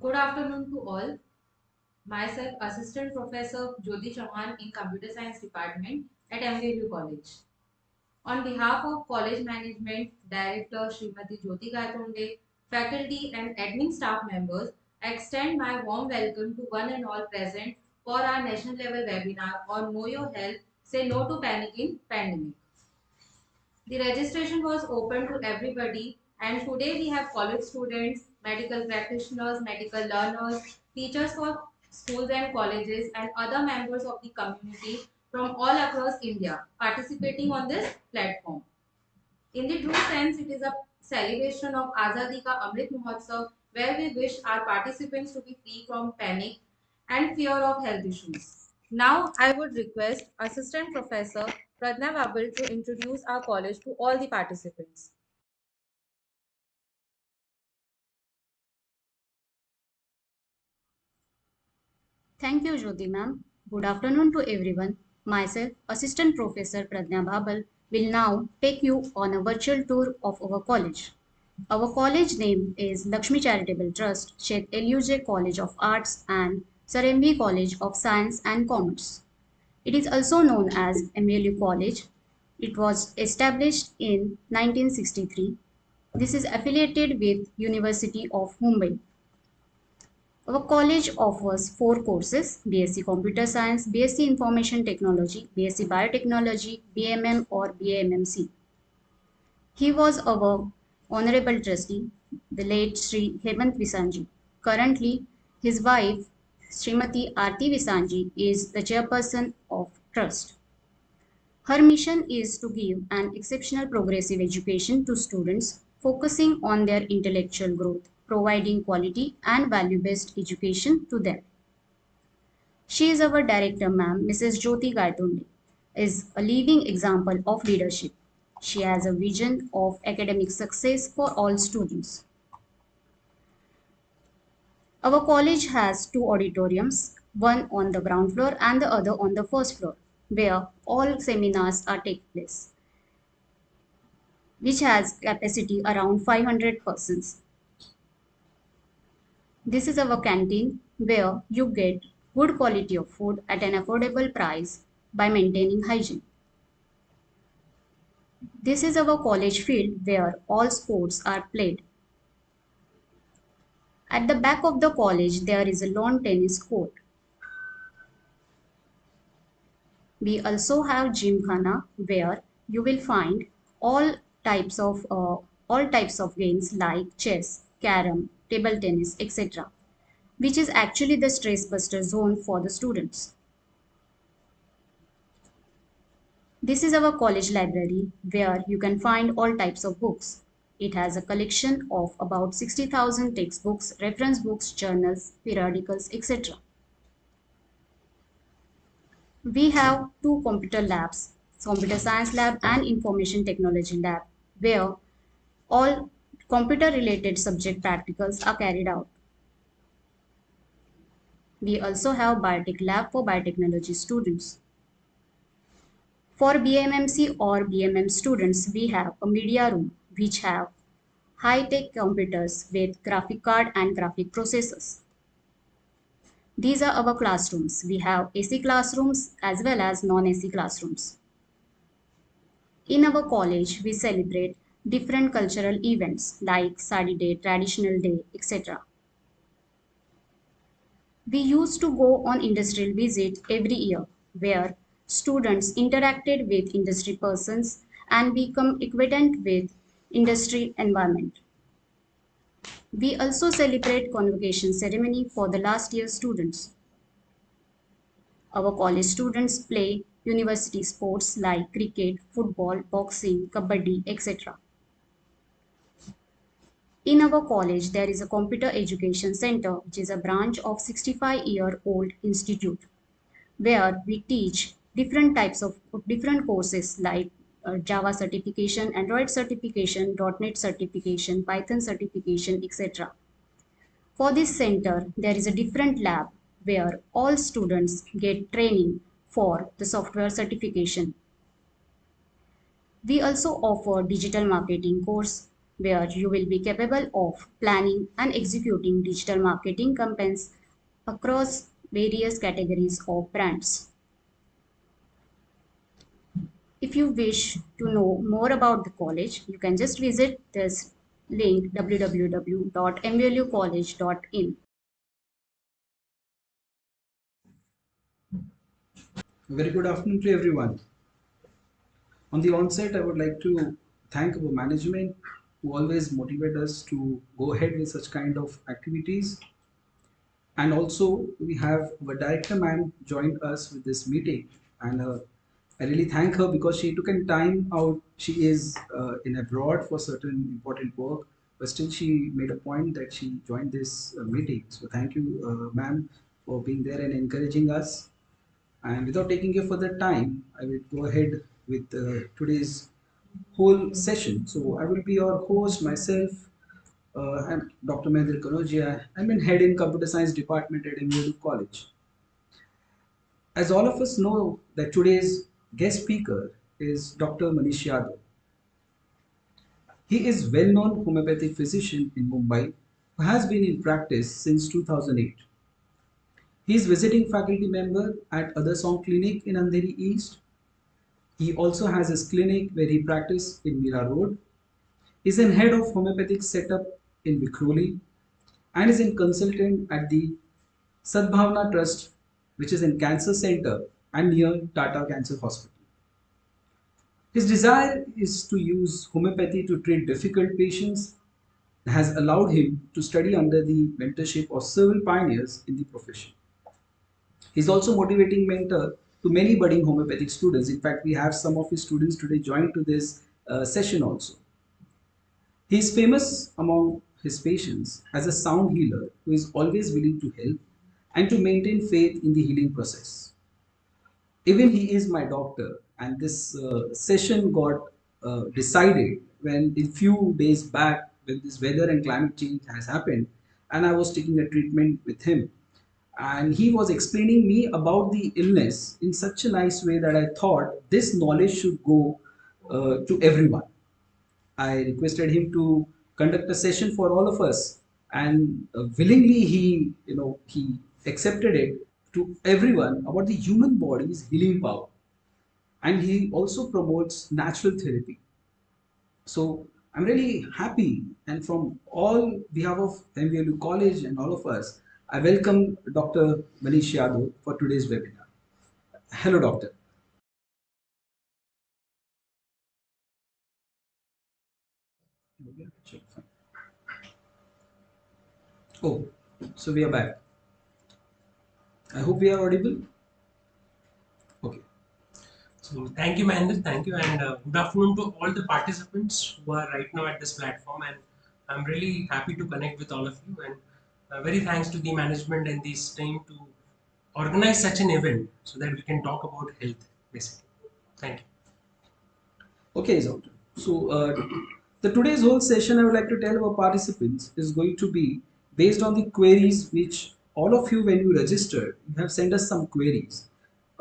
Good afternoon to all. Myself, Assistant Professor Jyoti Chauhan in Computer Science Department at MVLU College. On behalf of College Management, Director Srimati Jyoti Gaitonde, faculty and admin staff members, I extend my warm welcome to one and all present for our national level webinar on Know Your Health, Say No to Panic in Pandemic. The registration was open to everybody, and today we have college students, medical practitioners, medical learners, teachers for schools and colleges, and other members of the community from all across India participating on this platform. In the true sense, it is a celebration of Azadi Ka Amrit Mahotsav, where we wish our participants to be free from panic and fear of health issues. Now, I would request Assistant Professor Pradna Babal to introduce our college to all the participants. Thank you, Jyoti ma'am. Good afternoon to everyone. Myself, Assistant Professor Pradnya Babal, will now take you on a virtual tour of our college. Our college name is Lakshmi Charitable Trust, Sheikh LUJ College of Arts and Sir MV College of Science and Commerce. It is also known as MVLU College. It was established in 1963. This is affiliated with University of Mumbai. Our college offers four courses: BSc Computer Science, BSc Information Technology, BSc Biotechnology, BMM or BAMMC. He was our Honorable Trustee, the late Sri Hemant Visanji. Currently, his wife, Srimati Aarti Visanji, is the chairperson of Trust. Her mission is to give an exceptional progressive education to students, focusing on their intellectual growth, providing quality and value-based education to them. She is our director, ma'am, Mrs. Jyoti Gaitonde, is a living example of leadership. She has a vision of academic success for all students. Our college has two auditoriums, one on the ground floor and the other on the first floor, where all seminars are take place, which has capacity around 500 persons. This is our canteen where you get good quality of food at an affordable price by maintaining hygiene. This is our college field where all sports are played. At the back of the college there is a lawn tennis court. We also have gymkhana where you will find all types of games like chess, carom, table tennis, etc., which is actually the stress buster zone for the students. This is our college library where you can find all types of books. It has a collection of about 60,000 textbooks, reference books, journals, periodicals, etc. We have two computer labs, computer science lab and information technology lab, where all computer related subject practicals are carried out. We also have biotech lab for biotechnology students. For BMMC or BMM students, we have a media room which have high-tech computers with graphic card and graphic processors. These are our classrooms. We have AC classrooms as well as non-AC classrooms. In our college, we celebrate different cultural events like Sadi Day, Traditional Day, etc. We used to go on industrial visit every year where students interacted with industry persons and become acquainted with industry environment. We also celebrate convocation ceremony for the last year students. Our college students play university sports like cricket, football, boxing, kabaddi, etc. In our college, there is a computer education center, which is a branch of 65-year-old institute, where we teach different types of different courses like Java certification, Android certification, .NET certification, Python certification, etc. For this center, there is a different lab where all students get training for the software certification. We also offer digital marketing course, where you will be capable of planning and executing digital marketing campaigns across various categories of brands. If you wish to know more about the college, you can just visit this link www.mvlucollege.in. Very good afternoon to everyone. On the onset, I would like to thank our management who always motivate us to go ahead with such kind of activities. And also, we have our director ma'am joined us with this meeting, and I really thank her because she took a time out. She is in abroad for certain important work, but still she made a point that she joined this meeting. So thank you, ma'am, for being there and encouraging us. And without taking a further time, I will go ahead with today's whole session. So I will be your host myself. I'm Dr. Mahendra Kanodia. I'm in head in computer science department at MVLU College. As all of us know that today's guest speaker is Dr. Manish Yadav. He is well-known homeopathic physician in Mumbai who has been in practice since 2008. He is visiting faculty member at Other Song Clinic in Andheri East. He also has his clinic where he practices in Mira Road. He is an head of homeopathic setup in Vikhroli and is a consultant at the Sadbhavna Trust, which is in Cancer Center and near Tata Cancer Hospital. His desire is to use homeopathy to treat difficult patients and has allowed him to study under the mentorship of several pioneers in the profession. He is also motivating mentor to many budding homeopathic students. In fact, we have some of his students today joined to this session also. He is famous among his patients as a sound healer who is always willing to help and to maintain faith in the healing process. Even he is my doctor, and this session got decided when a few days back when this weather and climate change has happened, and I was taking a treatment with him, and he was explaining me about the illness in such a nice way that I thought this knowledge should go to everyone. I requested him to conduct a session for all of us, and willingly he accepted it to everyone about the human body's healing power, and he also promotes natural therapy. So I'm really happy, and from all behalf of MVLU College and all of us, I welcome Dr. Manish Yadav for today's webinar. Hello, doctor. Oh, so we are back. I hope we are audible. Okay. So thank you, Mahendra. Thank you, and good afternoon to all the participants who are right now at this platform. And I'm really happy to connect with all of you. And very thanks to the management and this team to organize such an event so that we can talk about health, basically. Thank you. Okay, doctor. So, the today's whole session I would like to tell our participants is going to be based on the queries which all of you, when you registered, you have sent us some queries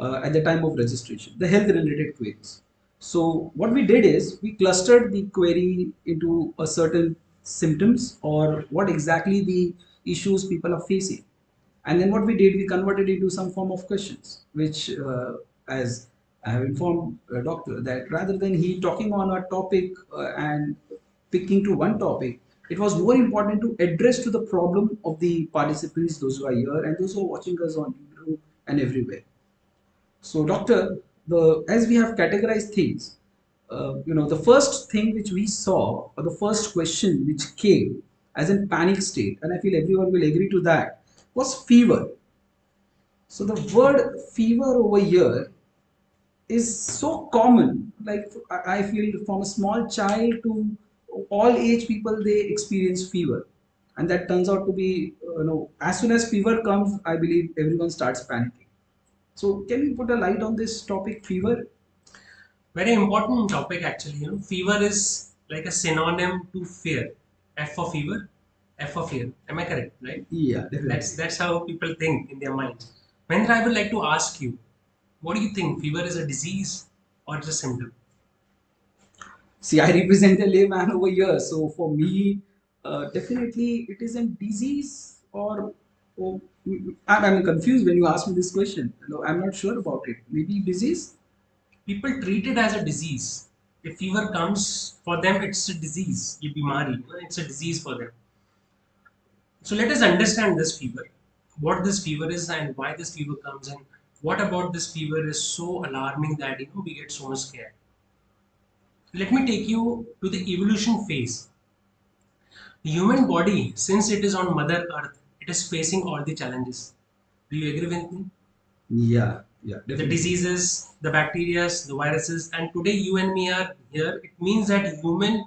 at the time of registration, the health related queries. So, what we did is we clustered the query into a certain symptoms or what exactly the issues people are facing, and then what we did, we converted it into some form of questions, which, as I have informed doctor, that rather than he talking on a topic and picking to one topic, it was more important to address to the problem of the participants, those who are here and those who are watching us on YouTube and everywhere. So, doctor, the as we have categorized things, the first thing which we saw, or the first question which came as in panic state, and I feel everyone will agree to that, was fever. So the word fever over here is so common. Like I feel from a small child to all age people, they experience fever, and that turns out to be as soon as fever comes, I believe everyone starts panicking. So can you put a light on this topic, fever? Very important topic, actually. Fever is like a synonym to fear. F for fever, F for fear. Am I correct? Right? Yeah, definitely. That's how people think in their minds. Mahendra, I would like to ask you, what do you think? Fever is a disease or just a symptom? See, I represent a layman over here, so for me, definitely it isn't disease or I'm confused when you ask me this question. No, I'm not sure about it. Maybe disease. People treat it as a disease. If fever comes, for them it's a disease. Ye bimari, it's a disease for them. So let us understand this fever, what this fever is and why this fever comes, and what about this fever is so alarming that we get so much scared. Let me take you to the evolution phase. The human body, since it is on Mother Earth, it is facing all the challenges. Do you agree with me? Yeah, yeah, The definitely. diseases, the bacteria, the viruses, and today you and me are here. It means that human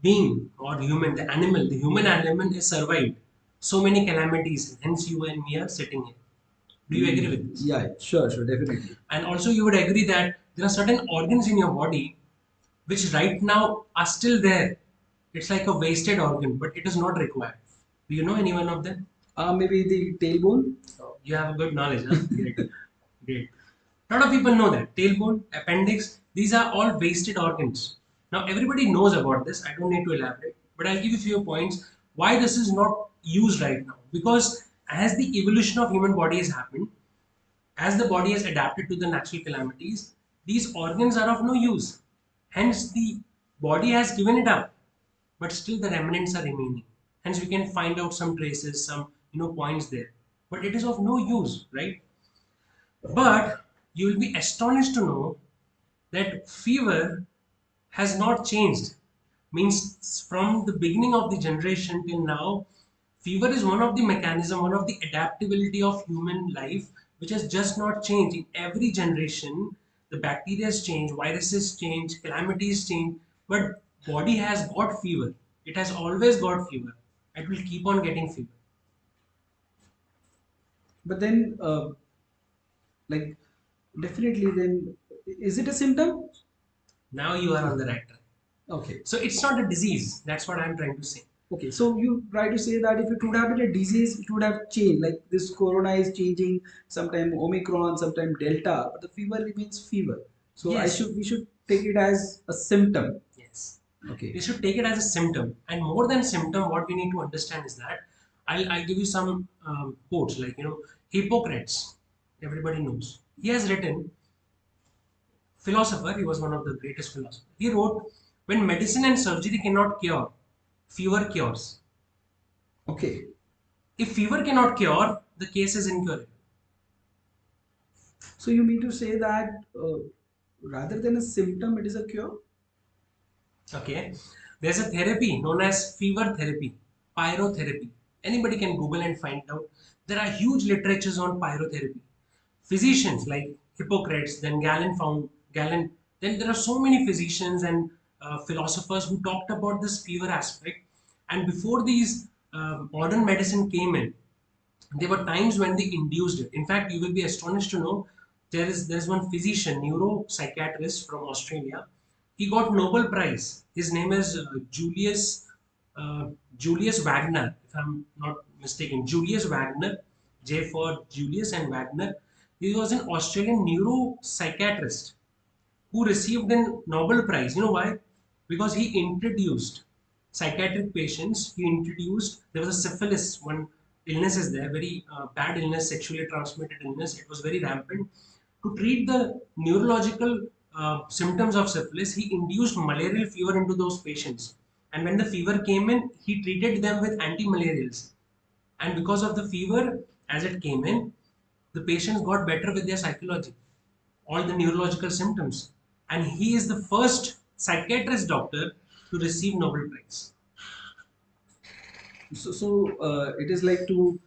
being or human, the human animal is survived so many calamities. Hence, you and me are sitting here. Do you agree with this? Yeah, sure, sure, definitely. And also, you would agree that there are certain organs in your body which right now are still there. It's like a wasted organ, but it is not required. Do you know any one of them? Maybe the tailbone. Oh, you have a good knowledge, huh? Great. Great. A lot of people know that. Tailbone, appendix, these are all wasted organs. Now, everybody knows about this. I don't need to elaborate, but I'll give you a few points why this is not used right now. Because as the evolution of human body has happened, as the body has adapted to the natural calamities, these organs are of no use. Hence, the body has given it up, but still the remnants are remaining. Hence, we can find out some traces, some points there. But it is of no use, right? But you will be astonished to know that fever has not changed. Means from the beginning of the generation till now, fever is one of the mechanism, one of the adaptability of human life, which has just not changed. In every generation, the bacteria change, viruses change, calamities change, but body has got fever. It has always got fever. It will keep on getting fever. But then, like, definitely, then is it a symptom? Now you are on the right track. Okay. So it's not a disease. That's what I'm trying to say. Okay, so you try to say that if it would have been a disease, it would have changed. Like this corona is changing, sometime Omicron, sometime Delta, but the fever remains fever. So Yes. we should take it as a symptom. Yes. Okay. We should take it as a symptom. And more than symptom, what we need to understand is that I'll give you some quotes like, Hippocrates, everybody knows. He has written, philosopher, he was one of the greatest philosophers. He wrote, when medicine and surgery cannot cure, fever cures. Okay. If fever cannot cure, the case is incurable. So you mean to say that rather than a symptom, it is a cure? Okay. There's a therapy known as fever therapy, pyrotherapy. Anybody can Google and find out. There are huge literatures on pyrotherapy. Physicians like Hippocrates, then Galen. Then there are so many physicians and philosophers who talked about this fever aspect. And before these modern medicine came in, there were times when they induced it. In fact, you will be astonished to know there's one physician, neuropsychiatrist from Australia. He got Nobel Prize. His name is uh, Julius Wagner, if I'm not mistaken. Julius Wagner, J for Julius and Wagner. He was an Australian neuropsychiatrist who received a Nobel Prize. You know why? Because he introduced psychiatric patients. He introduced, there was a syphilis, one illness is there, very bad illness, sexually transmitted illness. It was very rampant. To treat the neurological symptoms of syphilis, he induced malarial fever into those patients. And when the fever came in, he treated them with anti-malarials. And because of the fever, as it came in, the patients got better with their psychology, all the neurological symptoms. And he is the first psychiatrist doctor to receive Nobel Prize. So it is like to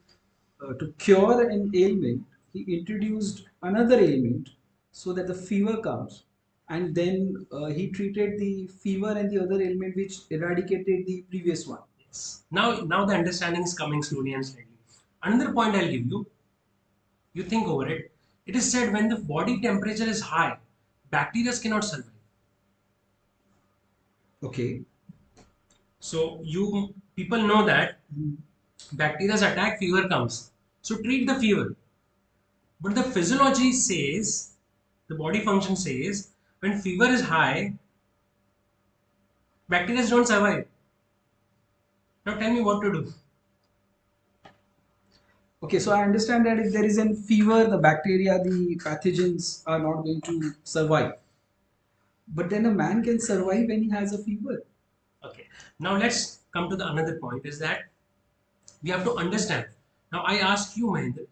cure an ailment, he introduced another ailment so that the fever comes, and then he treated the fever and the other ailment which eradicated the previous one. Yes. Now the understanding is coming slowly and steadily. Another point I'll give you, you think over it. It is said when the body temperature is high, bacteria cannot survive. Okay. So you people know that bacteria attack, fever comes. So treat the fever. But the physiology says, the body function says, when fever is high, Bacteria don't survive. Now tell me what to do. Okay, so I understand that if there is a fever, the bacteria, the pathogens are not going to survive. But then a man can survive when he has a fever. Okay. Now let's come to the another point is that we have to understand. Now I ask you, Mahendra,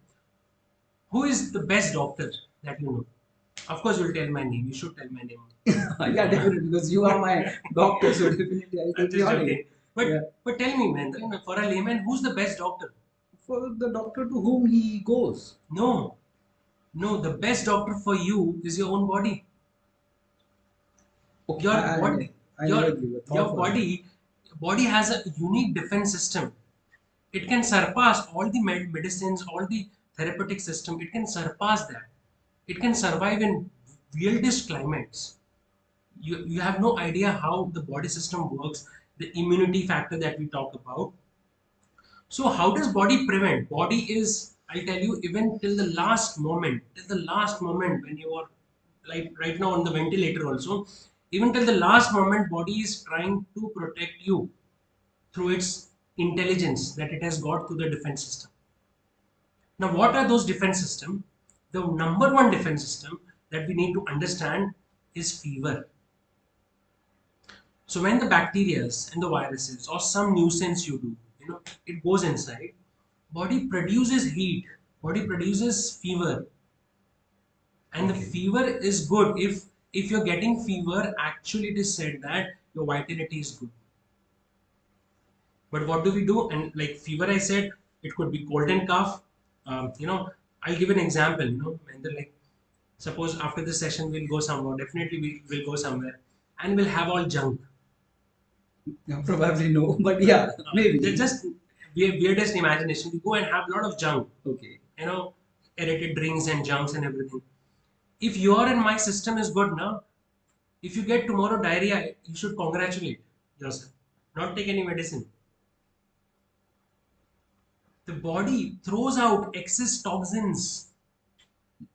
who is the best doctor that you know? Of course, you'll tell my name. You should tell my name. Yeah, definitely, because you are my doctor, so definitely I'll I'm take just your name. joking. But Yeah. but tell me, Mahendra, for a layman, who's the best doctor? For the doctor to whom he goes. No, no. The best doctor for you is your own body. Okay, Your I, body, I, I never your give a thought your for that. body has a unique defense system. It can surpass all the medicines, all the therapeutic system. It can surpass that. It can survive in weirdest climates. You have no idea how the body system works, the immunity factor that we talk about. So how does body prevent? Body is, I tell you, even till the last moment when you are like right now on the ventilator also, even till the last moment, body is trying to protect you through its intelligence that it has got through the defense system. Now, what are those defense system? The number one defense system that we need to understand is fever. So when the bacteria and the viruses or some nuisance you do, it goes inside, body produces heat, body produces fever, and the Okay. fever is good. If you're getting fever, actually it is said that your vitality is good. But what do we do? And like fever, I said it could be cold and cough. I'll give an example. And then like suppose after this session we'll go somewhere. Definitely we will go somewhere, and we'll have all junk. Yeah, probably no, but yeah, maybe. Just weirdest imagination. We go and have a lot of junk. Okay. You know, aerated drinks and junks and everything. If your and my system is good now, if you get tomorrow diarrhea, you should congratulate yourself. Not take any medicine. The body throws out excess toxins.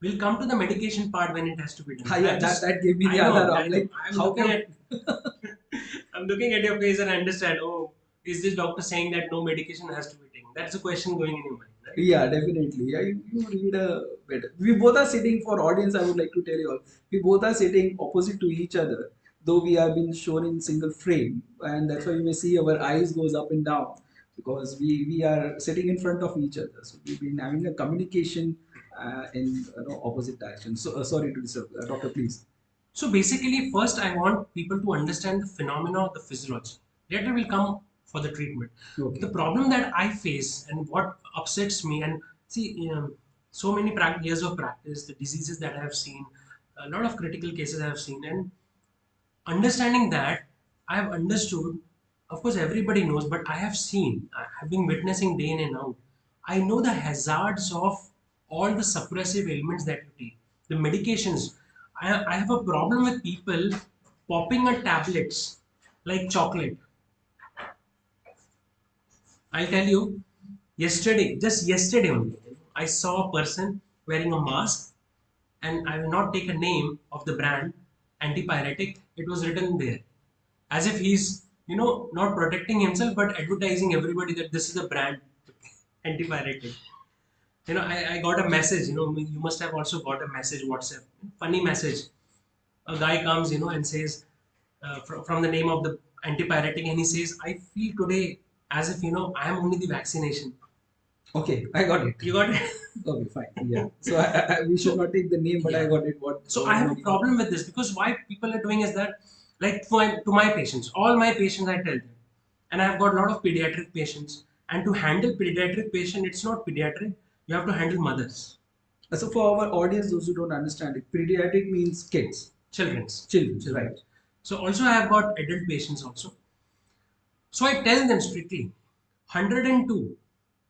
We'll come to the medication part when it has to be done. Ah, yeah, that gave me the I know, alarm. I know. Like, I'm how looking come? at, I'm looking at your face and I understand. Oh, is this doctor saying that no medication has to be taken? That's the question going in your mind, right? Yeah, definitely. Yeah, you read a better. We both are sitting for audience. I would like to tell you all. We both are sitting opposite to each other, though we have been shown in single frame, and that's why you may see our eyes goes up and down because we are sitting in front of each other. So we've been having a communication in opposite direction. So sorry to disturb, doctor. Please. So basically, first I want people to understand the phenomena of the physiology. Later we'll come for the treatment. The Okay. problem that I face and what upsets me, and see, so many years of practice, the diseases that I have seen, a lot of critical cases I have seen, and understanding that I have understood. Of course, everybody knows, but I have seen, I have been witnessing day in and out. I know the hazards of all the suppressive ailments that you take, the medications. I have a problem with people popping a tablets like chocolate. I'll tell you, just yesterday only, I saw a person wearing a mask, and I will not take a name of the brand, antipyretic. It was written there, as if he's not protecting himself but advertising everybody that this is a brand, antipyretic. I got a message. You must have also got a message, WhatsApp, funny message. A guy comes, and says from the name of the antipyretic, and he says, I feel today as if I am only the vaccination. Okay, I got it. You got it. Okay, fine. Yeah. So we should So not take the name, but I yeah. got it. What? So I have a problem with this because why people are doing is that, like to my patients, all my patients I tell them, and I've got a lot of pediatric patients, and to handle pediatric patient, it's not pediatric. You have to handle mothers, So for our audience, those who don't understand it, pediatric means kids, children's, children, children. right? So also I have got adult patients also. So I tell them strictly, 102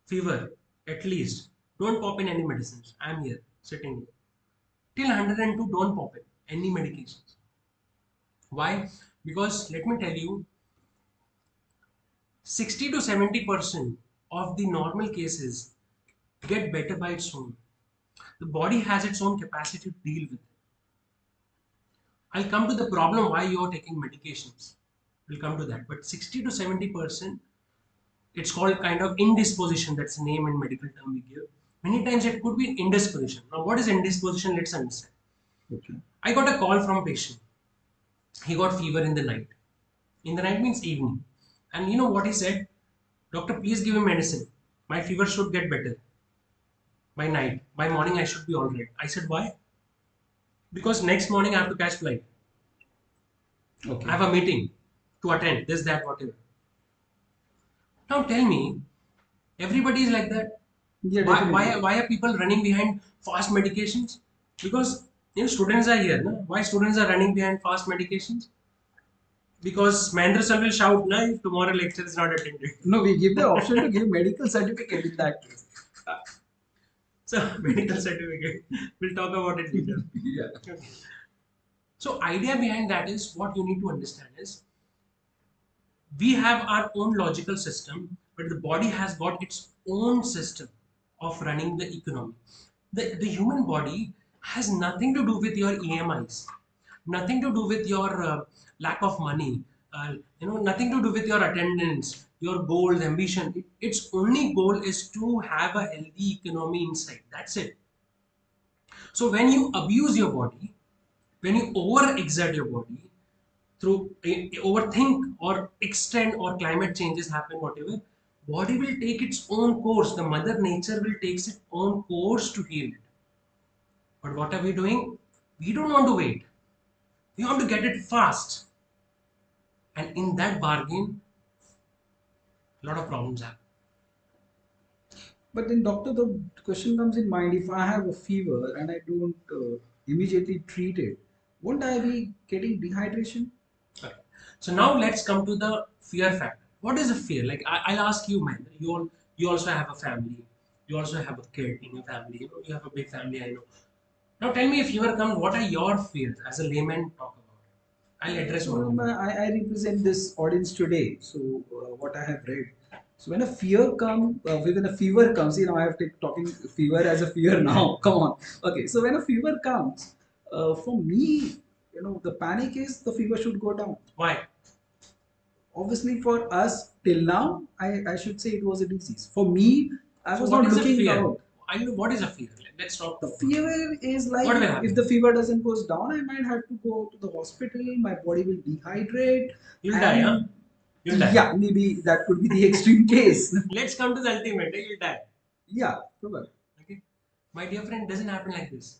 fever at least. Don't pop in any medicines. I'm here sitting here. Till 102, don't pop in any medications. Why? Because let me tell you, 60 to 70% of the normal cases get better by its own. The body has its own capacity to deal with it. I'll come to the problem why you are taking medications. We'll come to that. But 60 to 70%, it's called kind of indisposition. That's the name in medical term we give. Many times it could be indisposition. Now, what is indisposition? Let's understand. Okay. I got a call from a patient. He got fever in the night. In the night means evening. And you know what he said? Doctor, please give me medicine. My fever should get better by night. By morning, I should be all right. I said, why? Because next morning I have to catch flight. I Okay. have a meeting to attend. This, that, whatever. Now tell me, everybody is like that. Yeah, Why, definitely. why, why are people running behind fast medications? Because students are here. No? Why students are running behind fast medications? Because Mahendra sir will shout, na, if tomorrow lecture is not attended. No, we give the option to give medical certificate in that case. So medical certificate. We'll talk about it later. Yeah. Okay. So idea behind that is what you need to understand is we have our own logical system, but the body has got its own system of running the economy. The human body has nothing to do with your EMIs, nothing to do with your lack of money, nothing to do with your attendance, your goals, ambition. Its only goal is to have a healthy economy inside. That's it. So when you abuse your body, when you overexert your body, through overthink or extend or climate changes happen, whatever, body will take its own course. The mother nature will take its own course to heal it. But what are we doing? We don't want to wait. We want to get it fast. And in that bargain, a lot of problems happen. But then, doctor, the question comes in mind: if I have a fever and I don't immediately treat it, won't I be getting dehydration? Okay. So now let's come to the fear factor. What is a fear? Like I'll ask you, man. You also have a family. You also have a kid in your family. You have a big family. I know. Now tell me, if fever comes, what are your fears as a layman? Talk about it. I'll address So one by one. I represent this audience today. So what I have read. So when a fever comes, I have talking fever as a fear now. Come on. Okay. So when a fever comes, for me, the panic is the fever should go down. Why? Obviously, for us till now, I should say it was a disease. For me, I So was what not is a looking fear? out. I know what is a fear. Let's talk. The fever is like What will if happen? the fever doesn't goes down, I might have to go to the hospital. My body will dehydrate, You'll die, huh? and You'll die. yeah, maybe that could be the extreme case. Let's come to the ultimate. You'll die. Yeah, probably. Okay. My dear friend, doesn't happen like this.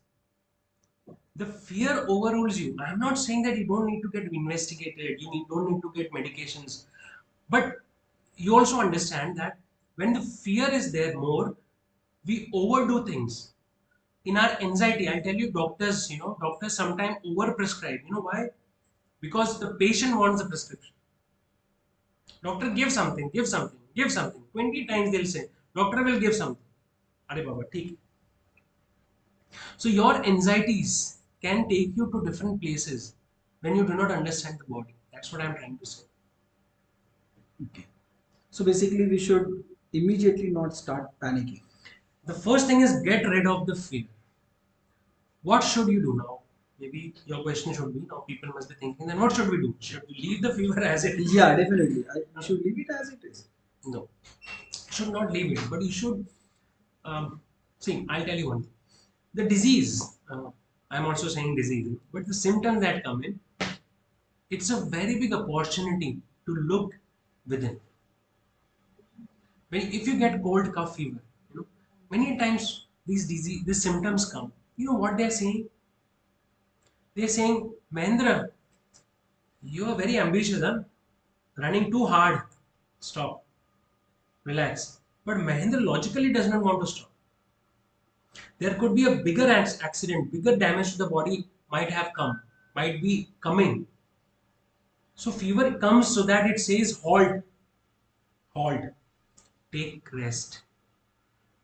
The fear overrules you. I'm not saying that you don't need to get investigated, don't need to get medications, but you also understand that when the fear is there more, we overdo things. In our anxiety, I'll tell you, doctors sometimes overprescribe. You know why? Because the patient wants the prescription. Doctor, give something, give something, give something. 20 times they'll say, doctor will give something. Are Baba, theek. So your anxieties can take you to different places when you do not understand the body. That's what I'm trying to say. Okay. So basically, we should immediately not start panicking. The first thing is get rid of the fear. What should you do now? Maybe your question should be now people must be thinking, then what should we do? Should we leave the fever as it is? Yeah, definitely. We should leave it as it is. No. You should not leave it, but you should see, I'll tell you one thing. The disease, I'm also saying disease, but the symptoms that come in, it's a very big opportunity to look within. If you get cold, cough, fever, many times these symptoms come. You know what they're saying? They're saying, Mahendra, you are very ambitious, huh? Running too hard. Stop. Relax. But Mahendra logically does not want to stop. There could be a bigger accident, bigger damage to the body might have come, might be coming. So fever comes so that it says halt, halt, take rest,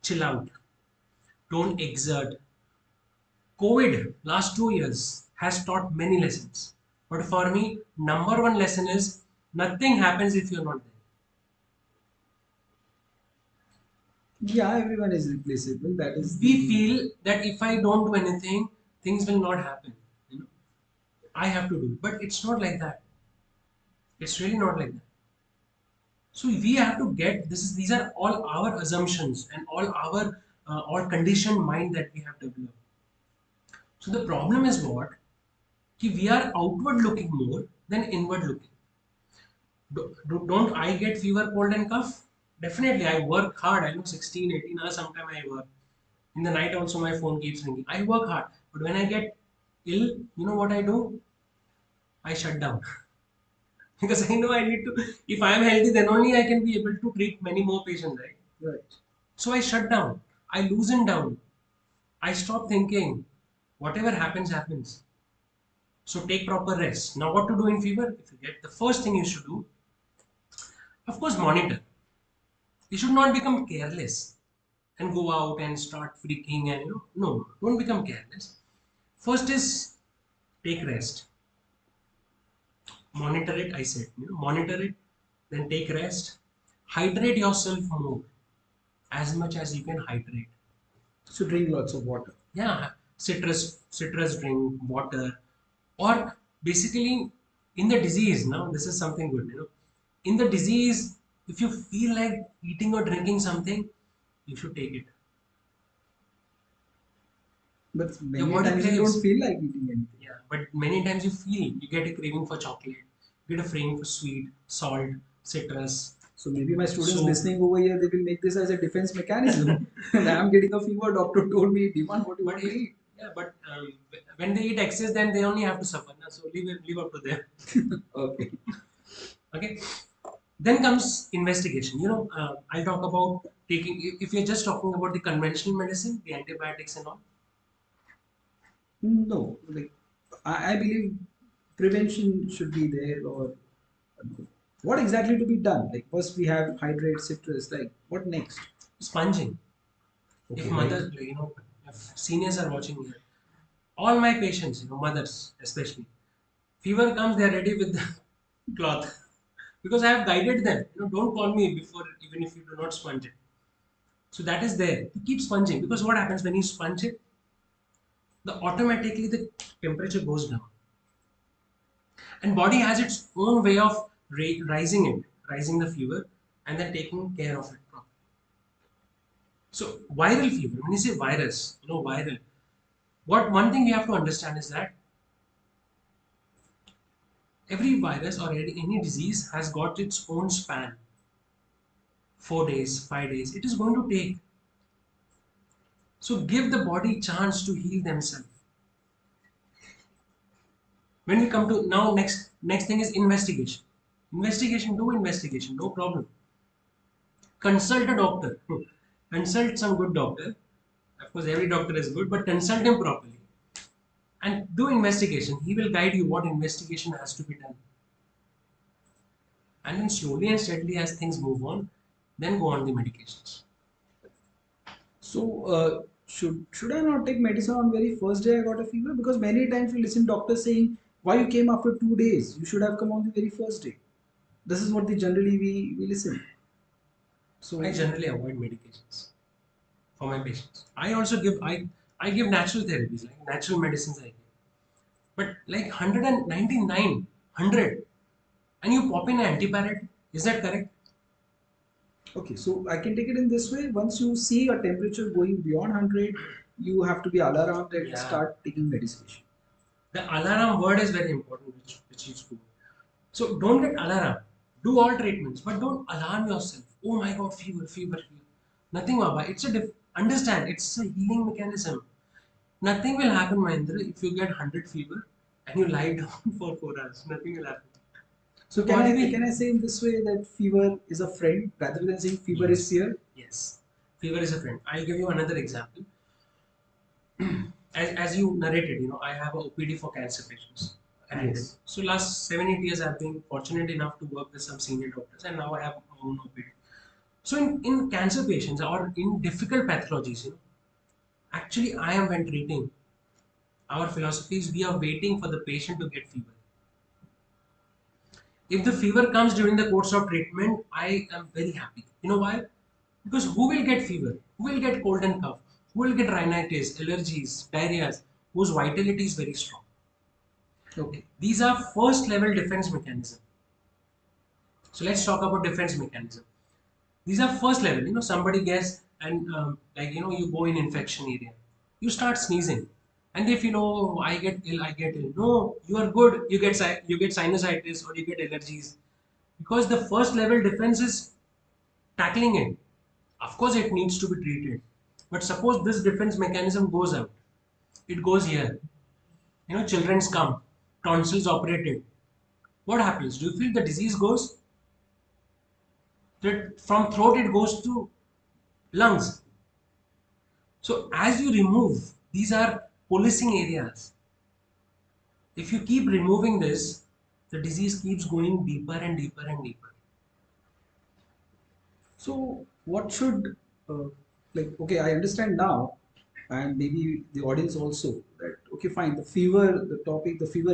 chill out, don't exert. COVID, last 2 years, has taught many lessons. But for me, number one lesson is nothing happens if you're not there. Yeah, everyone is replaceable. That is We feel that if I don't do anything, things will not happen. I have to do. But it's not like that. It's really not like that. So we have to get this. These are all our assumptions and all conditioned mind that we have developed. So the problem is what? Ki we are outward looking more than inward looking. Don't I get fever, cold and cough? Definitely, I work hard. I know 16, 18 hours sometimes I work. In the night also my phone keeps ringing. I work hard. But when I get ill, you know what I do? I shut down. Because I know I need to, if I am healthy, then only I can be able to treat many more patients, right? Right. So I shut down. I loosen down. I stop thinking. Whatever happens, happens. So take proper rest. Now, what to do in fever? If you get the first thing you should do, of course, monitor. You should not become careless and go out and start freaking and no, don't become careless. First is take rest. Monitor it, I said. Monitor it, then take rest. Hydrate yourself more as much as you can hydrate. So drink lots of water. Yeah, citrus drink, water, or basically in the disease. Now this is something good. In the disease, if you feel like eating or drinking something, you should take it. But Your many body times you don't craves. feel like eating anything. Yeah, but many times you get a craving for chocolate, you get a craving for sweet, salt, citrus, So maybe my students soup. listening over here, they will make this as a defense mechanism. And I'm getting a fever. Doctor told me, demand what you But want to if eat. yeah, but when they eat excess, then they only have to suffer. Na? So leave up to them. Okay. Okay. Then comes investigation. I'll talk about taking. If you're just talking about the conventional medicine, the antibiotics and all. No, like I believe prevention should be there, or what exactly to be done? Like first we have hydrate, citrus. Like what next? Sponging. If Okay, right. mothers, if seniors are watching here, all my patients, mothers especially, fever comes, they are ready with the cloth because I have guided them. Don't call me before, even if you do not sponge it. So that is there. To keep sponging because what happens when you sponge it, the automatically the temperature goes down, and body has its own way of rising the fever, and then taking care of it properly. So viral fever. When you say virus, viral. What one thing we have to understand is that every virus or any disease has got its own span. 4 days, 5 days. It is going to take. So give the body chance to heal themselves. When we come to now, next thing is investigation. Do investigation, no problem. Consult a doctor. Consult some good doctor. Of course, every doctor is good, but consult him properly and do investigation. He will guide you what investigation has to be done. And then slowly and steadily, as things move on, then go on the medications. So should I not take medicine on very first day I got a fever? Because many times we listen doctors saying, why you came after 2 days? You should have come on the very first day. This is what the generally we listen. I So generally avoid medications for my patients. I also I give natural therapies, like natural medicines I give. But like 199, 100, and you pop in an antipyretic, is that correct? okay, so I can take it in this way. Once you see a temperature going beyond 100, you have to be alarmed and Yeah. start taking medication. The alarm word is very important, which is good. So don't get alarm. Do all treatments, but don't alarm yourself. Oh my God, fever, fever, fever. Nothing, Baba. Understand. It's a healing mechanism. Nothing will happen, Mahendra, if you get 100 fever and you lie down for 4 hours. Nothing will happen. So The body will. can I say in this way that fever is a friend rather than saying fever is Yes. fear? Yes. Fever is a friend. I'll give you another example. As you narrated, I have a OPD for cancer patients. And Yes. so last 7-8 years, I've been fortunate enough to work with some senior doctors, and now I have my own OPD. So in cancer patients or in difficult pathologies, actually I am when treating, our philosophy is we are waiting for the patient to get fever. If the fever comes during the course of treatment, I am very happy. You know why? Because who will get fever? Who will get cold and cough? Who will get rhinitis, allergies, diarrheas, whose vitality is very strong? Okay. These are first level defense mechanism. So let's talk about defense mechanism. These are first level. Somebody gets and you go in infection area, you start sneezing, and if I get ill, I get ill. No, you are good. You get sinusitis or you get allergies because the first level defense is tackling it. Of course, it needs to be treated. But suppose this defense mechanism goes out, it goes here. Children's come, tonsils operated. What happens? Do you feel the disease goes? That from throat it goes to lungs. So as you remove, these are policing areas. If you keep removing this, the disease keeps going deeper and deeper and deeper. So, what should, uh, okay, I understand now, and maybe the audience also, that, okay, fine, the fever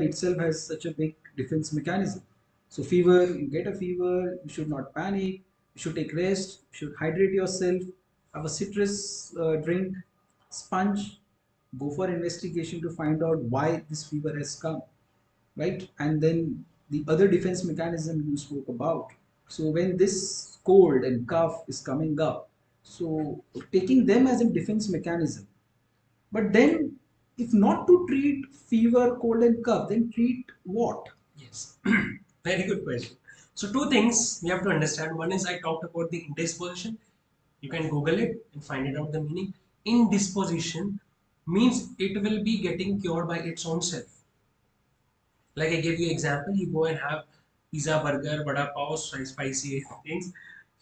itself has such a big defense mechanism. So, fever, you get a fever, you should not panic, you should take rest, you should hydrate yourself, have a citrus drink, sponge, go for investigation to find out why this fever has come, right? And then the other defense mechanism you spoke about. So when this cold and cough is coming up, so taking them as a defense mechanism. But then, if not to treat fever, cold, and cough, then treat what? Yes, very good question. So two things you have to understand. One is I talked about the indisposition. You can Google it and find it out the meaning. Indisposition means it will be getting cured by its own self. Like I gave you example, you go and have pizza, burger, vada pav, spicy things.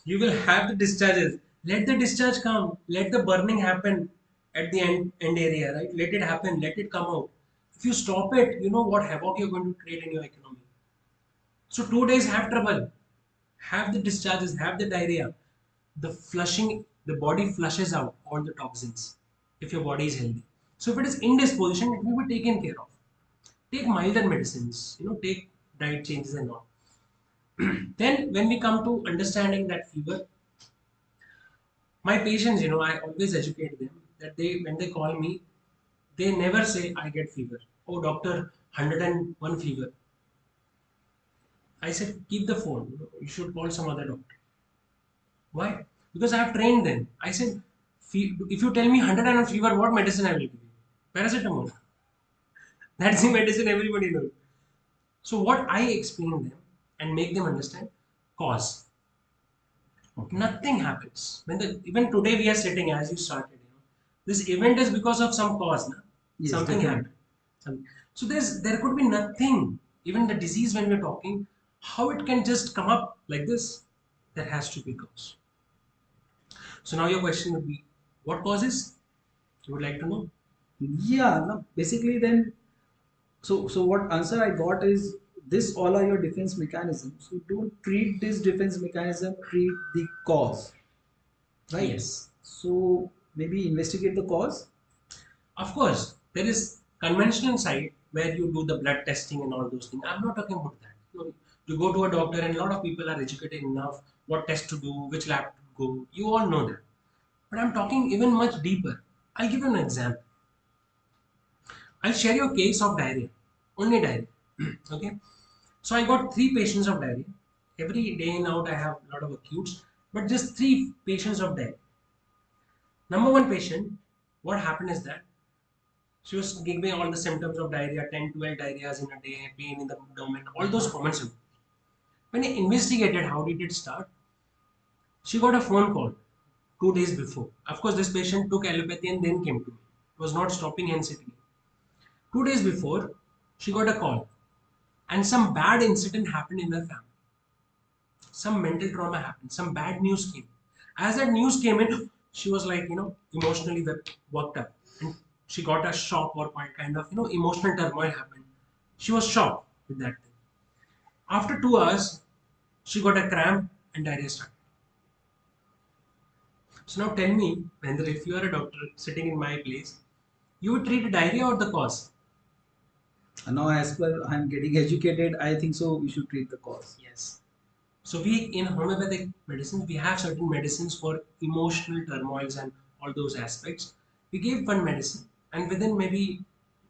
You will have the discharges. Let the discharge come. Let the burning happen at the end area, right? Let it happen. Let it come out. If you stop it, you know what havoc you're going to create in your economy. So 2 days have trouble. Have the discharges, have the diarrhea. The flushing, the body flushes out all the toxins if your body is healthy. So if it is indisposition, it will be taken care of. Take milder medicines, take diet changes and all. Then when we come to understanding that fever, my patients, I always educate them that when they call me, they never say I get fever. Oh doctor, 101 fever. I said keep the phone. You should call some other doctor. Why? Because I have trained them. I said, if you tell me 101 fever, what medicine I will give you? Paracetamol. That's the medicine everybody knows. So what I explain them and make them understand, cause. Okay. Nothing happens. Even today we are sitting as you started. This event is because of some cause. Na? Yes, Something definitely. happened. So there could be nothing. Even the disease when we're talking, how it can just come up like this, there has to be cause. So now your question would be, what causes? You would like to know? Yeah, no, basically then, so what answer I got is this all are your defense mechanisms. So don't treat this defense mechanism, treat the cause, right? Yes. So maybe investigate the cause. Of course, there is conventional side where you do the blood testing and all those things. I'm not talking about that. You go to a doctor and a lot of people are educated enough what test to do, which lab to go. You all know that. But I'm talking even much deeper. I'll give you an example. I'll share you a case of diarrhea. Only diarrhea. Okay. So I got 3 patients of diarrhea. Every day in out I have a lot of acutes, but just 3 patients of diarrhea. Number one patient, what happened is that she was giving all the symptoms of diarrhea, 10, 12 diarrheas in a day, pain in the abdomen, all those common symptoms. When I investigated how did it start, she got a phone call 2 days before. Of course, this patient took allopathy and then came to me. It was not stopping and sitting. 2 days before, she got a call and some bad incident happened in her family. Some mental trauma happened. Some bad news came. As that news came in, she was like, emotionally worked up. And she got a shock or kind of, emotional turmoil happened. She was shocked with that thing. After 2 hours, she got a cramp and diarrhea started. So now tell me, Mahendra, if you are a doctor sitting in my place, you would treat diarrhea or the cause? And now, as per I'm getting educated, I think so we should treat the cause. Yes. So we in homeopathic medicine, we have certain medicines for emotional turmoils and all those aspects. We gave one medicine and within maybe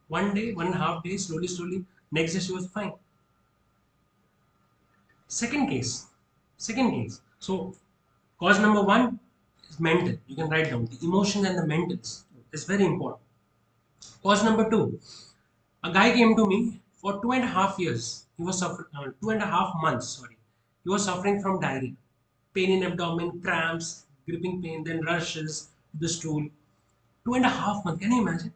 one day, 1.5 days, slowly, next day she was fine. Second case, Second case. So cause number one is mental. You can write down the emotion and the mentals. It's very important. Cause number two. A guy came to me for 2.5 years. He was suffering 2.5 months. Sorry, he was suffering from diarrhea, pain in abdomen, cramps, gripping pain, then rushes to the stool. 2.5 months. Can you imagine?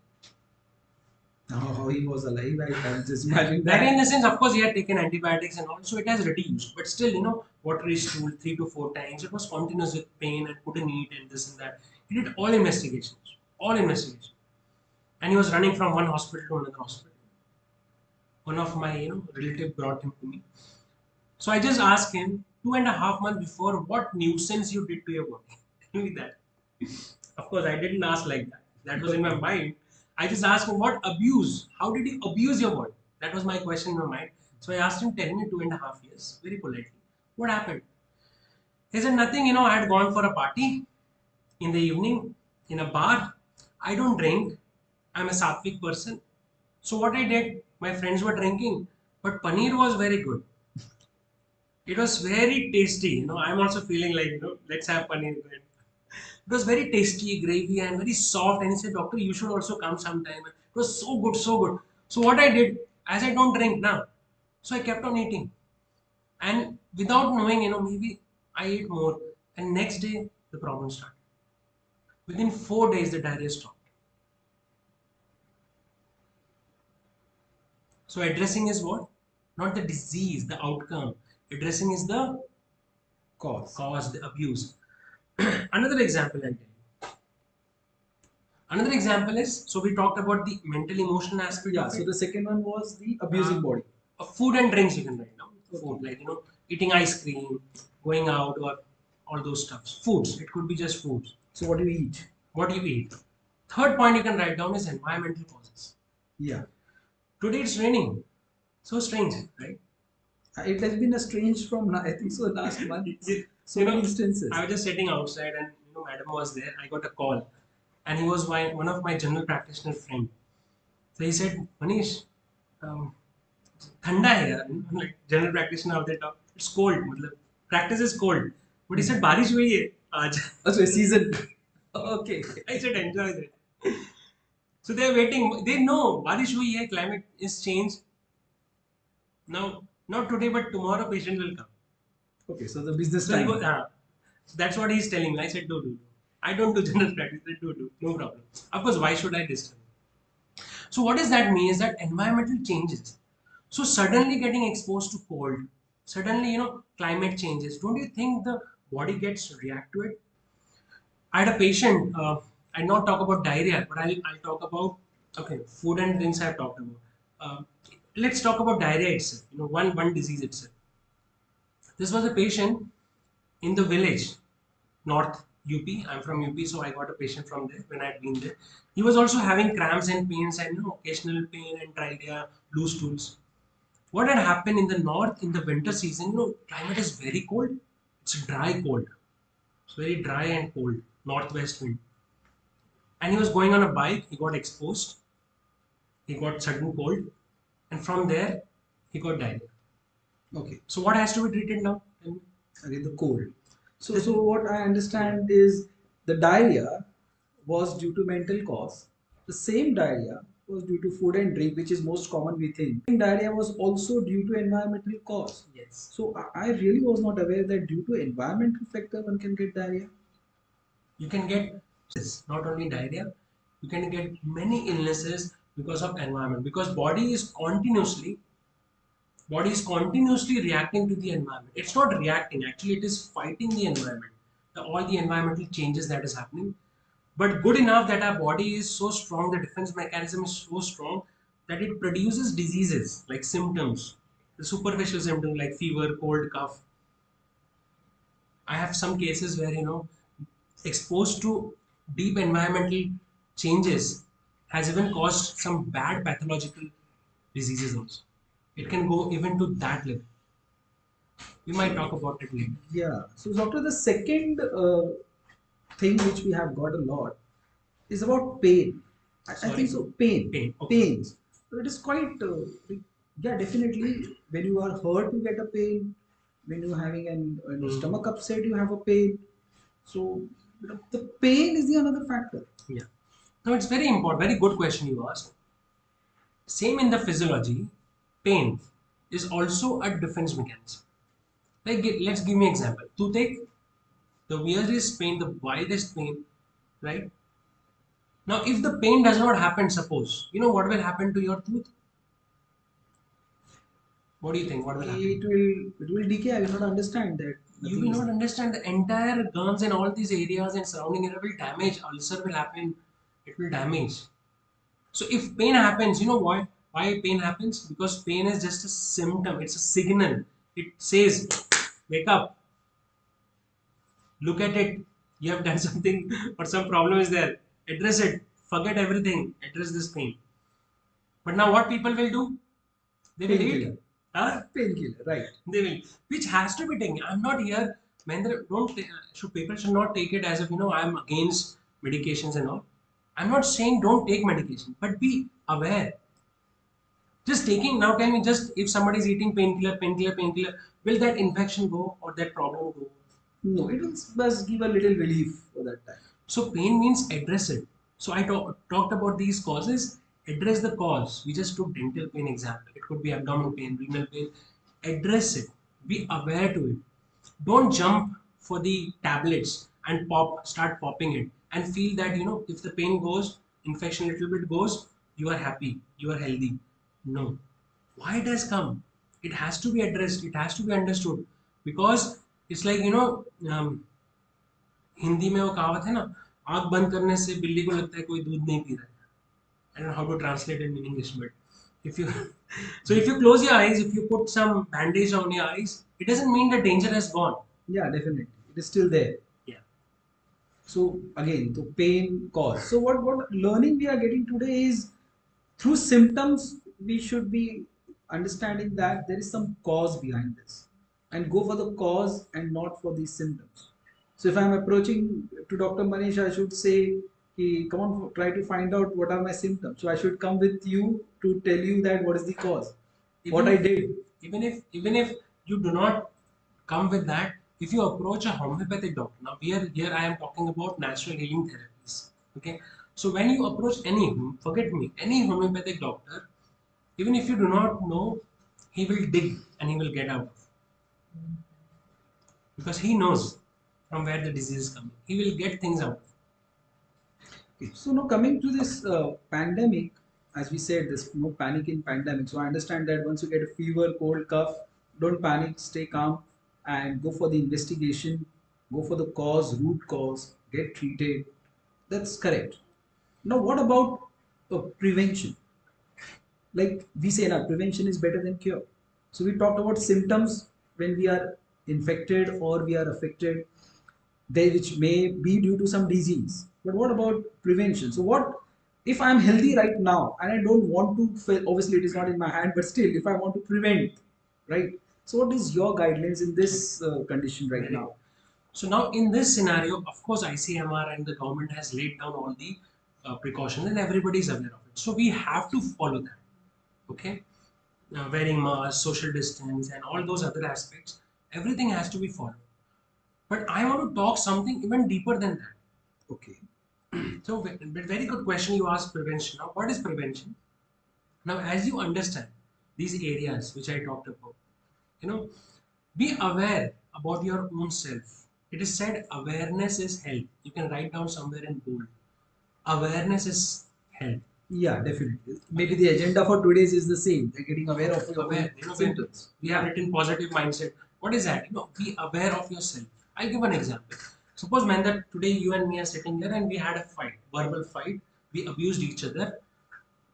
How he was alive, I can just imagine Diarrhea in that. the sense, of course, he had taken antibiotics and all, so it has reduced. But still, watery stool 3 to 4 times. It was continuous with pain and couldn't eat and this and that. He did all investigations, all investigations, and he was running from one hospital to another hospital. One of my relative brought him to me. So I just asked him 2.5 months before, what nuisance you did to your body. Tell me that. Of course, I didn't ask like that. That was in my mind. I just asked him, what abuse? How did you abuse your body? That was my question in my mind. So I asked him, tell me 2.5 years, very politely. What happened? He said, nothing, I had gone for a party in the evening in a bar. I don't drink. I'm a sattvic person. So what I did, my friends were drinking, but paneer was very good. It was very tasty. I'm also feeling like, let's have paneer. It was very tasty, gravy, and very soft. And he said, Doctor, you should also come sometime. It was so good, so good. So what I did, as I don't drink now, so I kept on eating. And without knowing, maybe I ate more. And next day, the problem started. Within 4 days, the diarrhea stopped. So addressing is what? Not the disease, the outcome. Addressing is the cause, the abuse. Another example I'll tell you. Another example is, so we talked about the mental emotional aspect Yeah, of so it. the second one was the abusing body. Food and drinks you can write down. Okay. Food, like eating ice cream, going out, or all those stuffs. Foods. It could be just foods. So what do you eat? What you eat. Third point you can write down is environmental causes. Yeah. Today it's raining. So strange, right? It has been a strange from, I think so, last month. So You many know, instances. I was just sitting outside and madam was there. I got a call, and he was one of my general practitioner friend. So he said, Manish, um, ठंडा है यार. Like general practitioner of the talk. It's cold. मतलब practice is cold. But he said बारिश हुई है आज. Also, a season. Okay. I said enjoy that. So they are waiting. They know बारिश हुई है. Climate is changed. Now, not today, but tomorrow patient will come. Okay, so the business So he time. goes, so that's what he's telling me. I said, do. I don't do general practice. I do. No problem. Of course, why should I disturb? So what does that mean is that environmental changes. So suddenly getting exposed to cold, suddenly, climate changes. Don't you think the body gets react to it? I had a patient, I'll not talk about diarrhea, but I'll talk about, okay, food and drinks I've talked about. Let's talk about diarrhea itself, one disease itself. This was a patient in the village, North UP. I'm from UP, so I got a patient from there when I'd been there. He was also having cramps and pains and occasional pain and diarrhea, loose stools. What had happened in the north in the winter season? Climate is very cold. It's dry cold. It's very dry and cold. Northwest wind. And he was going on a bike. He got exposed. He got sudden cold, and from there he got diarrhea. Okay. So what has to be treated now? Again, the cold. So what I understand is the diarrhea was due to mental cause. The same diarrhea was due to food and drink, which is most common we think. Diarrhea was also due to environmental cause. Yes. So I really was not aware that due to environmental factor one can get diarrhea. You can get not only diarrhea, you can get many illnesses because of environment. Because body is continuously reacting to the environment. It's not reacting, actually it is fighting the environment, all the environmental changes that is happening. But good enough that our body is so strong, the defense mechanism is so strong that it produces diseases like symptoms, the superficial symptoms like fever, cold, cough. I have some cases where exposed to deep environmental changes has even caused some bad pathological diseases also. It can go even to that level. We might talk about it later. Yeah. So doctor, the second thing which we have got a lot is about pain. I think so. Pain. Pain. Okay. Pains. So it is quite. Yeah, definitely. When you are hurt, you get a pain. when you're having an stomach upset, you have a pain. So the pain is the another factor. Yeah. No, it's very important. Very good question you asked. Same in the physiology, pain is also a defense mechanism. Like, let's give me an example. Toothache, the weirdest pain, the wildest pain, right? Now, if the pain does not happen, suppose, you know what will happen to your tooth? What do you think? What will happen? It will decay. I will not understand that. You Nothing will is not there. understand the entire gums and all these areas and surrounding area will damage. Ulcer will happen. It will damage. So if pain happens, you know why? Why pain happens? Because pain is just a symptom. It's a signal. It says, wake up, look at it. You have done something or some problem is there. Address it. Forget everything. Address this pain. But now what people will do? They will Painkiller. eat. Huh? Painkiller, right. They will, which has to be taken. I'm not here, Mahendra. Should people should not take it as if I'm against medications and all. I'm not saying don't take medication, but be aware. Just taking now, tell me, just if somebody is eating painkiller, will that infection go or that problem go? No, it will just give a little relief for that time. So pain means address it. So I talked about these causes. Address the cause. We just took dental pain example. It could be abdominal pain, renal pain. Address it. Be aware to it. Don't jump for the tablets and start popping it and feel that if the pain goes, infection little bit goes, you are happy, you are healthy. No. Why it has come? It has to be addressed. It has to be understood because it's like Hindi में वो कहावत है ना, आंख बंद करने से बिल्ली को लगता है कोई दूध नहीं पी रहा है. I don't know how to translate it in English, but if you so if you close your eyes, if you put some bandage on your eyes, it doesn't mean the danger has gone. Yeah, definitely. It is still there. Yeah. So again, the pain cause. So what learning we are getting today is through symptoms we should be understanding that there is some cause behind this and go for the cause and not for these symptoms. So if I am approaching to Dr. Manish, I should say, come on, try to find out what are my symptoms. So I should come with you to tell you that what is the cause, Even what I if, did. even if you do not come with that, if you approach a homeopathic doctor, now here I am talking about natural healing therapies. Okay, so when you approach forget me, any homeopathic doctor, even if you do not know, he will dig and he will get out because he knows from where the disease is coming. He will get things out. Okay. So now coming to this pandemic, as we said, there's no panic in pandemic. So I understand that once you get a fever, cold, cough, don't panic, stay calm, and go for the investigation, go for the cause, root cause, get treated. That's correct. Now, what about prevention? Like we say now, prevention is better than cure. So we talked about symptoms when we are infected or we are affected, they which may be due to some disease. But what about prevention? So what if I'm healthy right now and I don't want to, obviously it is not in my hand, but still if I want to prevent, right? So what is your guidelines in this condition right Very now? good. So now in this scenario, of course, ICMR and the government has laid down all the precautions and everybody is aware of it. So we have to follow that. Okay, wearing masks, social distance, and all those other aspects, everything has to be followed. But I want to talk something even deeper than that. Okay. So, very good question you asked prevention. Now, what is prevention? Now, as you understand these areas which I talked about, you know, be aware about your own self. It is said awareness is health. You can write down somewhere in bold. Awareness is health. Yeah, definitely. Maybe the agenda for today's is the same. They're getting aware of your Aware, own when symptoms. we have written positive mindset. What is that? Be aware of yourself. I'll give an example. Suppose, man, that today you and me are sitting here and we had a fight, verbal fight. We abused each other,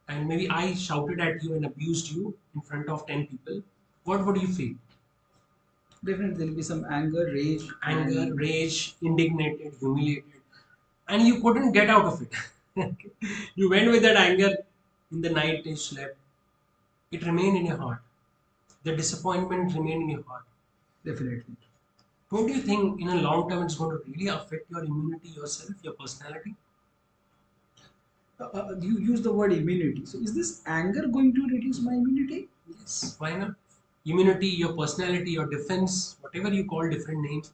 and maybe I shouted at you and abused you in front of 10 people. What would you feel? Definitely, there will be some anger, rage, Anger, and rage, indignated, humiliated, and you couldn't get out of it. You went with that anger in the night you slept. It remained in your heart. The disappointment remained in your heart. definitely. Don't you think in a long term it's going to really affect your immunity, yourself, your personality? You use the word immunity. So is this anger going to reduce my immunity? Yes. Why not? immunity, your personality, your defense, whatever you call different names,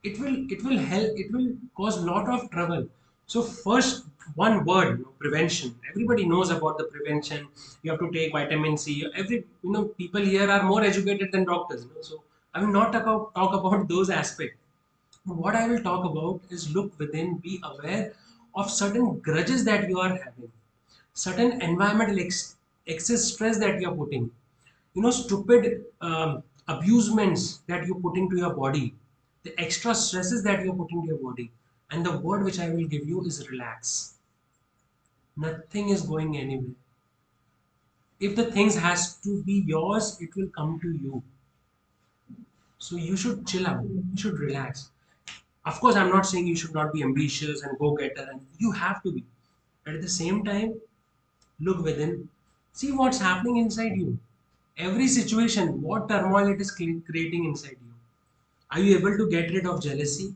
it will help, it will cause a lot of trouble. So first, one word, prevention. Everybody knows about the prevention. You have to take vitamin C. Every, people here are more educated than doctors, so I will not talk about those aspects. What I will talk about is look within, be aware of certain grudges that you are having, certain environmental excess stress that you are putting, stupid abusements that you put into your body, the extra stresses that you put into your body. And the word which I will give you is relax. Nothing is going anywhere. If the things has to be yours, it will come to you. So you should chill out. You should relax. Of course, I'm not saying you should not be ambitious and go getter, and you have to be. But at the same time, look within, see what's happening inside you. Every situation, what turmoil it is creating inside you. Are you able to get rid of jealousy,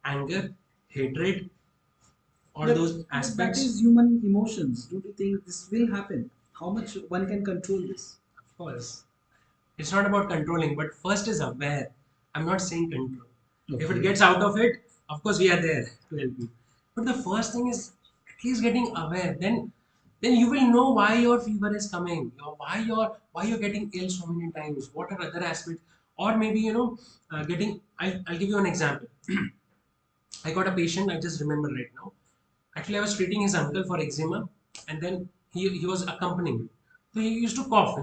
anger, hatred, all That, those that aspects? is human emotions. Don't you think this will happen? How much one can control this? Of course. It's not about controlling, but first is aware. I'm not saying control. If it Okay. gets out of it, of course we are there to help you. But the first thing is at least getting aware. Then you will know why your fever is coming, why you're getting ill so many times. What are other aspects? Or maybe getting. I'll give you an example. I got a patient. I just remember right now. Actually, I was treating his uncle for eczema, and then he was accompanying me. So he used to cough,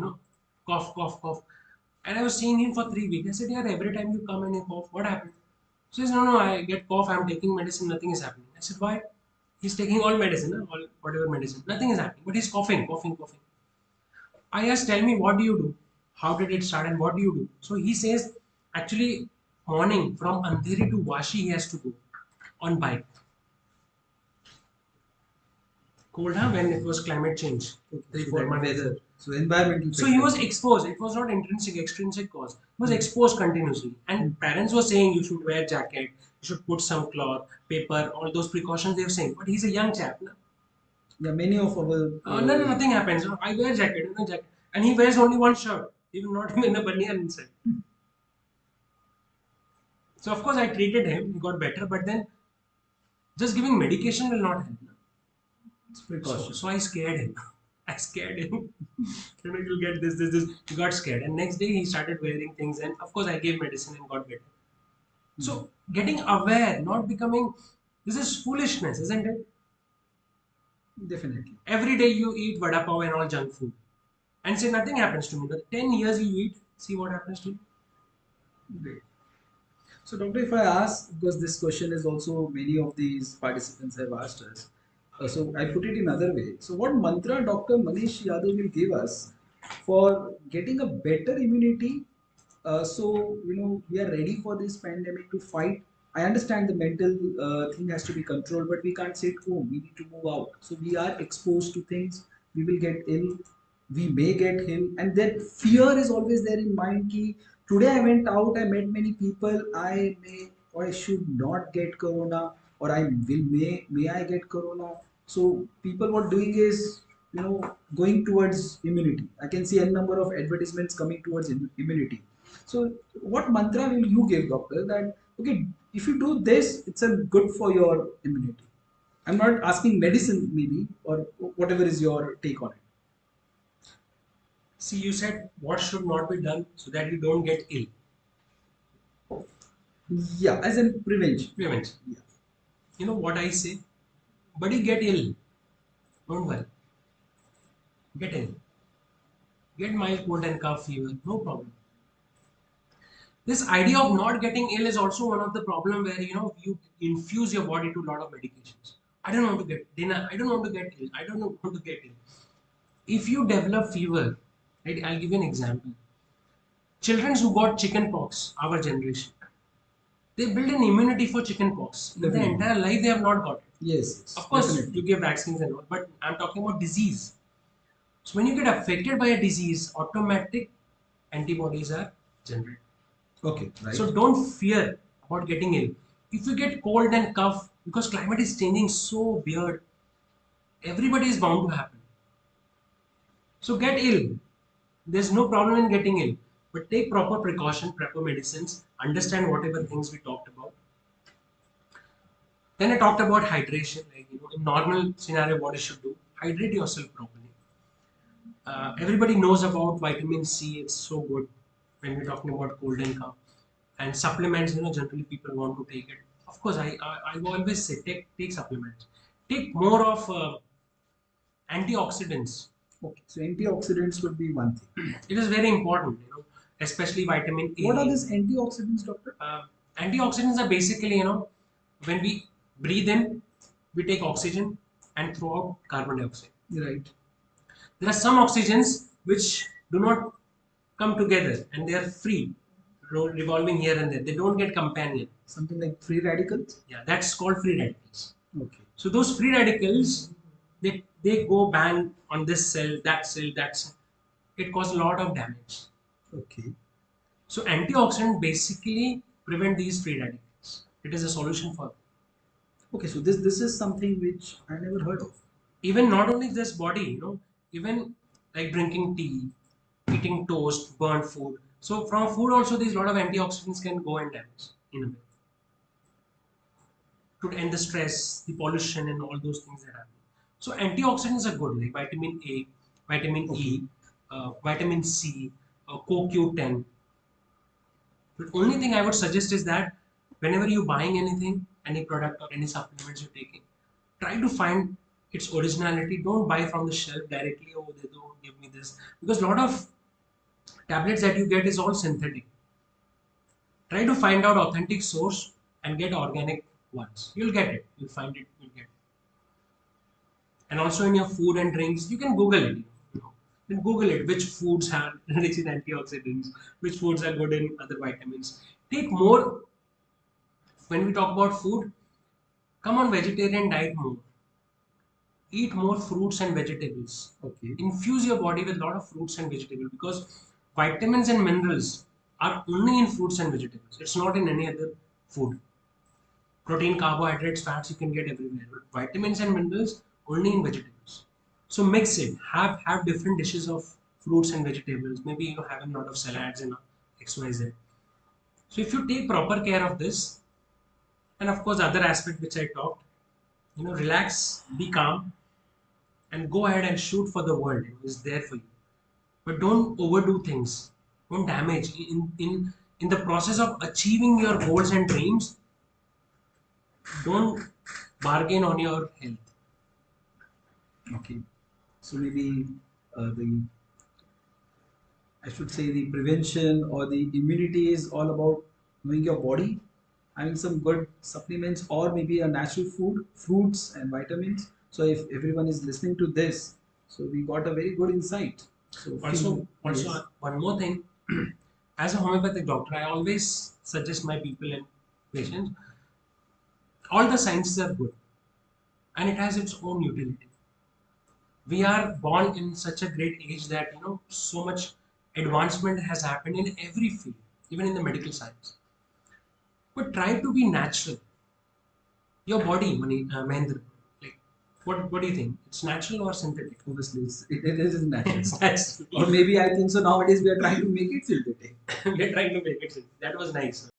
cough, cough, cough. And I was seeing him for 3 weeks. I said, "Yeah, every time you come and you cough, what happened?" He says, "No, no, I get cough. I'm taking medicine. Nothing is happening." I said, "Why?" He's taking all medicine, all whatever medicine. Nothing is happening, but he's coughing, coughing, coughing. I asked, "Tell me, what do you do? How did it start, and what do you do?" So he says, actually, morning from Andheri to Vashi, he has to go on bike. Cold, huh? When it was climate change, Okay. three, So four that months before. weather. So environmental So he factor. was exposed. It was not intrinsic, extrinsic cause. He was Hmm. exposed continuously. Hmm. And parents were saying you should wear jacket, you should put some cloth, paper, all those precautions they were saying. But he's a young chap. No, Yeah, many of our no, no, nothing happens. I wear jacket, jacket. And he wears only one shirt, even not even a banyan inside. So of course I treated him, he got better, but then just giving medication will not help. No? So, precaution. so I scared him. I scared him. You'll get this. He got scared. And next day he started wearing things. And of course, I gave medicine and got better. So, getting aware, not becoming, this is foolishness, isn't it? Definitely. Every day you eat vada pav and all junk food. And say nothing happens to me. But 10 years you eat, see what happens to you. Great. So, doctor, if I ask, because this question is also many of these participants have asked us, so I put it in other way. So, what mantra Dr. Manish Yadav will give us for getting a better immunity? So, we are ready for this pandemic to fight. I understand the mental thing has to be controlled, but we can't sit home. We need to move out. So, we are exposed to things. We will get ill. We may get ill, and that fear is always there in mind. Ki, today I went out, I met many people, I may or I should not get corona, or may I get corona. So people what doing is going towards immunity. I can see a number of advertisements coming towards immunity. So what mantra will you give, doctor, that okay, if you do this, it's a good for your immunity? I'm not asking medicine maybe, or whatever is your take on it. See, you said what should not be done so that you don't get ill. Yeah, as in prevention. Prevention. Yeah. You know what I say? Buddy, get ill. Don't worry. Get ill. Get mild cold and cough fever. No problem. This idea of not getting ill is also one of the problem where you infuse your body to a lot of medications. I don't want to get dinner. I don't want to get ill. I don't want to get ill. If you develop fever, right? I'll give you an example. Children who got chicken pox, our generation, they build an immunity for chicken pox. In their Definitely. entire life, they have not got it. Yes, Of yes, course, you definitely. give vaccines and all, but I'm talking about disease. So when you get affected by a disease, automatic antibodies are generated. Okay, right. So don't fear about getting ill. If you get cold and cough, because climate is changing so weird, everybody is bound to happen. So get ill. There's no problem in getting ill, but take proper precaution, proper medicines, understand whatever things we talked about. Then I talked about hydration, like in normal scenario, what you should do: hydrate yourself properly. Everybody knows about vitamin C; it's so good when we're talking about cold and cough. And supplements, generally people want to take it. Of course, I always say take supplements. Take more of antioxidants. Okay, so antioxidants would be one thing. It is very important, especially vitamin A. What are these antioxidants, doctor? Antioxidants are basically, when we breathe in, we take oxygen and throw out carbon dioxide. Right. There are some oxygens which do not come together and they are free, revolving here and there. They don't get companion. Something like free radicals? Yeah, that's called free radicals. Okay. So those free radicals, they go bang on this cell, that cell, that cell. It causes a lot of damage. Okay. So antioxidant basically prevent these free radicals. It is a solution for them. Okay, so this is something which I never heard of. Even not only this body, even like drinking tea, eating toast, burnt food. So from food also, these lot of antioxidants can go and damage in a way to end the stress, the pollution, and all those things that happen. So antioxidants are good, like vitamin A, vitamin E, vitamin C, CoQ10. The only thing I would suggest is that whenever you're buying anything, any product or any supplements you're taking, try to find its originality. Don't buy from the shelf directly. Oh, they don't give me this, because a lot of tablets that you get is all synthetic. Try to find out authentic source and get organic ones. You'll get it. You'll find it. You'll get it. And also in your food and drinks, you can Google it. You can Google it. Which foods are rich in antioxidants? Which foods are good in other vitamins? Take more. When we talk about food, come on vegetarian diet more. Eat more fruits and vegetables. Okay. Infuse your body with a lot of fruits and vegetables, because vitamins and minerals are only in fruits and vegetables. It's not in any other food. Protein, carbohydrates, fats you can get everywhere. But vitamins and minerals only in vegetables. So mix it. Have different dishes of fruits and vegetables. Maybe having a lot of salads and XYZ. So if you take proper care of this, and of course other aspect which I talked, relax, be calm, and go ahead and shoot for the world. It's there for you, but don't overdo things. Don't damage in the process of achieving your goals and dreams. Don't bargain on your health. Okay. So maybe the I should say the prevention or the immunity is all about knowing your body, having some good supplements or maybe a natural food, fruits and vitamins. So if everyone is listening to this, so we got a very good insight. So Also, yes. one more thing. As a homeopathic doctor, I always suggest my people and patients, all the sciences are good and it has its own utility. We are born in such a great age that so much advancement has happened in every field, even in the medical science. But try to be natural. Your body, Mahendra, like what do you think? It's natural or synthetic? Obviously it is natural. It's natural. Or maybe I think so nowadays we are trying to make it synthetic. We're trying to make it synthetic. That was nice.